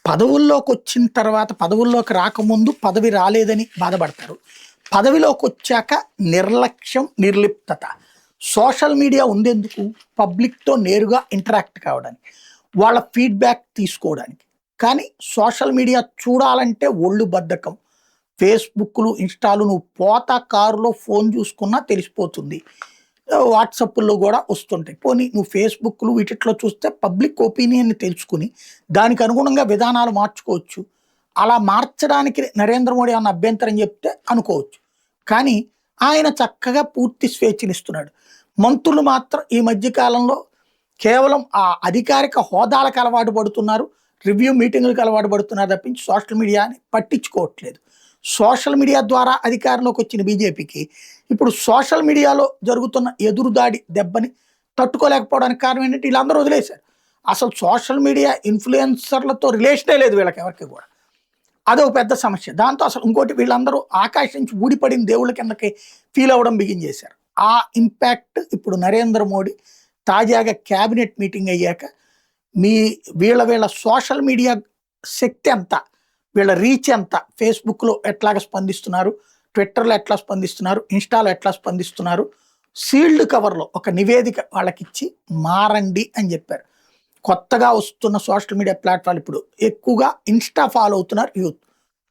పదవుల్లోకి వచ్చిన తర్వాత పదవుల్లోకి రాకముందు పదవి రాలేదని బాధపడతారు. పదవిలోకి వచ్చాక నిర్లక్ష్యం, నిర్లిప్తత. సోషల్ మీడియా ఉండేందుకు పబ్లిక్‌తో నేరుగా ఇంటరాక్ట్ కావడానికి, వాళ్ళ ఫీడ్‌బ్యాక్ తీసుకోవడానికి. కానీ సోషల్ మీడియా చూడాలంటే ఒళ్ళు బద్ధకం. ఫేస్‌బుక్‌లు, ఇన్‌స్టాలు నువ్వు పోతా కారులో ఫోన్ చూసుకున్నా తెలిసిపోతుంది. వాట్సాప్‌లో కూడా వస్తుంటాయి. పోనీ నువ్వు ఫేస్‌బుక్‌లు వీటిట్లో చూస్తే పబ్లిక్ ఒపీనియన్‌ని తెలుసుకుని దానికి అనుగుణంగా విధానాలు మార్చుకోవచ్చు. అలా మార్చడానికి నరేంద్ర మోడీ ఏమన్నా అభ్యంతరం చెప్తే అనుకోవచ్చు. కానీ ఆయన చక్కగా పూర్తి స్వేచ్ఛనిస్తున్నాడు. మంత్రులు మాత్రం ఈ మధ్య కాలంలో కేవలం ఆ అధికారిక హోదాలకు అలవాటు పడుతున్నారు. రివ్యూ మీటింగులకు అలవాటు పడుతున్నారు తప్పించి సోషల్ మీడియాని పట్టించుకోవట్లేదు. సోషల్ మీడియా ద్వారా అధికారంలోకి వచ్చిన బీజేపీకి ఇప్పుడు సోషల్ మీడియాలో జరుగుతున్న ఎదురుదాడి దెబ్బని తట్టుకోలేకపోవడానికి కారణం ఏంటంటే వీళ్ళందరూ వదిలేశారు. అసలు సోషల్ మీడియా ఇన్ఫ్లుయెన్సర్లతో రిలేషనే లేదు వీళ్ళకి ఎవరికి కూడా. అదొక పెద్ద సమస్య. దాంతో అసలు ఇంకోటి వీళ్ళందరూ ఆకాశం నుంచి ఊడిపడిన దేవుళ్ళ కిందకి ఫీల్ అవ్వడం బిగిన్ చేశారు. ఆ ఇంపాక్ట్ ఇప్పుడు నరేంద్ర మోడీ తాజాగా క్యాబినెట్ మీటింగ్ అయ్యాక వీళ్ళ సోషల్ మీడియా శక్తి ఎంత, వీళ్ళ రీచ్ ఎంత, ఫేస్బుక్లో ఎట్లాగ స్పందిస్తున్నారు, ట్విట్టర్లో ఎట్లా స్పందిస్తున్నారు, ఇన్స్టాలో ఎట్లా స్పందిస్తున్నారు, సీల్డ్ కవర్లో ఒక నివేదిక వాళ్ళకిచ్చి మారండి అని చెప్పారు. కొత్తగా వస్తున్న సోషల్ మీడియా ప్లాట్ఫామ్ ఇప్పుడు ఎక్కువగా ఇన్స్టా ఫాలో అవుతున్నారు యూత్,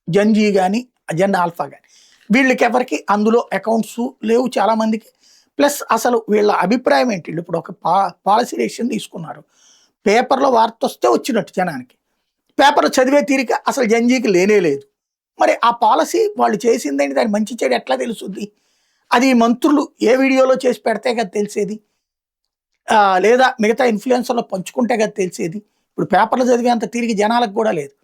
జంజీ కానీ అజెండా ఆల్ఫా కానీ. వీళ్ళకి ఎవరికి అందులో అకౌంట్స్ లేవు చాలామందికి. ప్లస్ అసలు వీళ్ళ అభిప్రాయం ఏంటి, వీళ్ళు ఇప్పుడు ఒక పాలసీ డెసిషన్ తీసుకున్నారు. పేపర్లో వార్త వస్తే వచ్చినట్టు జనానికి, పేపర్ చదివే తీరిక అసలు జంజీకి లేనే లేదు. మరి ఆ పాలసీ వాళ్ళు చేసిందని దాని మంచి చెడు ఎట్లా తెలుస్తుంది? అది మంత్రులు ఏ వీడియోలో చేసి పెడితే కదా తెలిసేది, లేదా మిగతా ఇన్ఫ్లుయెన్సర్లో పంచుకుంటే కదా తెలిసేది. ఇప్పుడు పేపర్లు చదివే అంత తీరిక జనాలకు కూడా లేదు.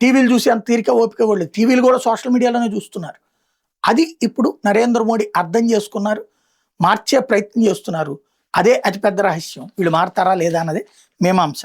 టీవీలు చూసే అంత తీరిక ఓపిక కూడా లేదు. టీవీలు కూడా సోషల్ మీడియాలోనే చూస్తున్నారు. అది ఇప్పుడు నరేంద్ర మోడీ అర్థం చేసుకున్నారు, మార్చే ప్రయత్నం చేస్తున్నారు. అదే అతిపెద్ద రహస్యం. వీళ్ళు మారతారా లేదా అన్నదే మీమాంస.